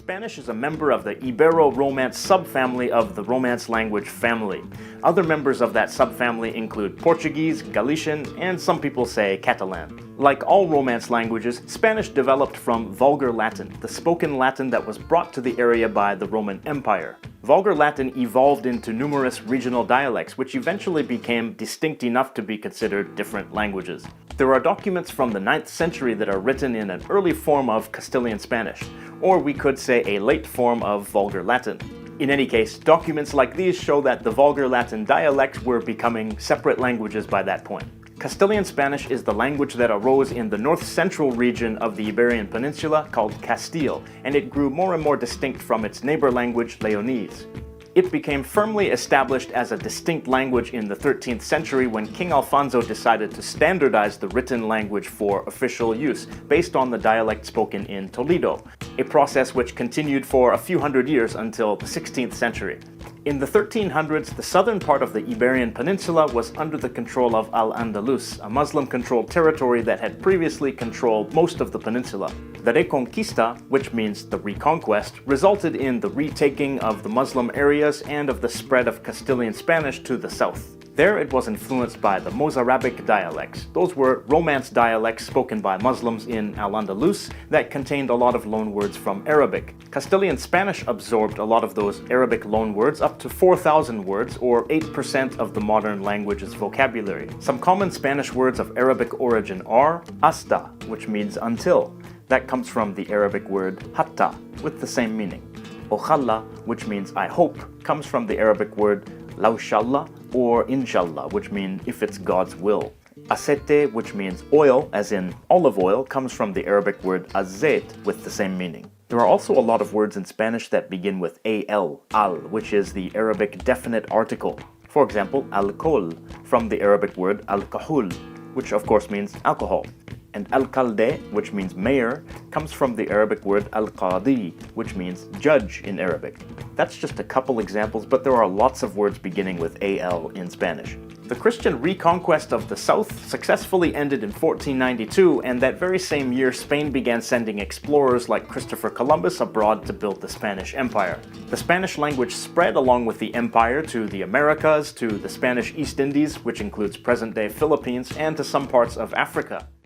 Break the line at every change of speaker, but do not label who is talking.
Spanish is a member of the Ibero-Romance subfamily of the Romance language family. Other members of that subfamily include Portuguese, Galician, and some people say Catalan. Like all Romance languages, Spanish developed from Vulgar Latin, the spoken Latin that was brought to the area by the Roman Empire. Vulgar Latin evolved into numerous regional dialects, which eventually became distinct enough to be considered different languages. There are documents from the 9th century that are written in an early form of Castilian Spanish, or we could say a late form of Vulgar Latin. In any case, documents like these show that the Vulgar Latin dialects were becoming separate languages by that point. Castilian Spanish is the language that arose in the north-central region of the Iberian Peninsula called Castile, and it grew more and more distinct from its neighbor language, Leonese. It became firmly established as a distinct language in the 13th century when King Alfonso decided to standardize the written language for official use, based on the dialect spoken in Toledo, a process which continued for a few hundred years until the 16th century. In the 1300s, the southern part of the Iberian Peninsula was under the control of Al-Andalus, a Muslim-controlled territory that had previously controlled most of the peninsula. The Reconquista, which means the reconquest, resulted in the retaking of the Muslim areas and of the spread of Castilian Spanish to the south. There it was influenced by the Mosarabic dialects. Those were Romance dialects spoken by Muslims in Al-Andalus that contained a lot of loanwords from Arabic. Castilian Spanish absorbed a lot of those Arabic loanwords, up to 4,000 words, or 8% of the modern language's vocabulary. Some common Spanish words of Arabic origin are hasta, which means until. That comes from the Arabic word hatta, with the same meaning. Ojalá, which means I hope, comes from the Arabic word laushallah or inshallah, which mean if it's God's will. Aceite, which means oil, as in olive oil, comes from the Arabic word azeit, with the same meaning. There are also a lot of words in Spanish that begin with al, which is the Arabic definite article. For example, alcohol, from the Arabic word alcohol, which of course means alcohol. And alcalde, which means mayor, comes from the Arabic word al-qadi, which means judge in Arabic. That's just a couple examples, but there are lots of words beginning with al in Spanish. The Christian reconquest of the south successfully ended in 1492, and that very same year Spain began sending explorers like Christopher Columbus abroad to build the Spanish Empire. The Spanish language spread along with the empire to the Americas, to the Spanish East Indies, which includes present-day Philippines, and to some parts of Africa.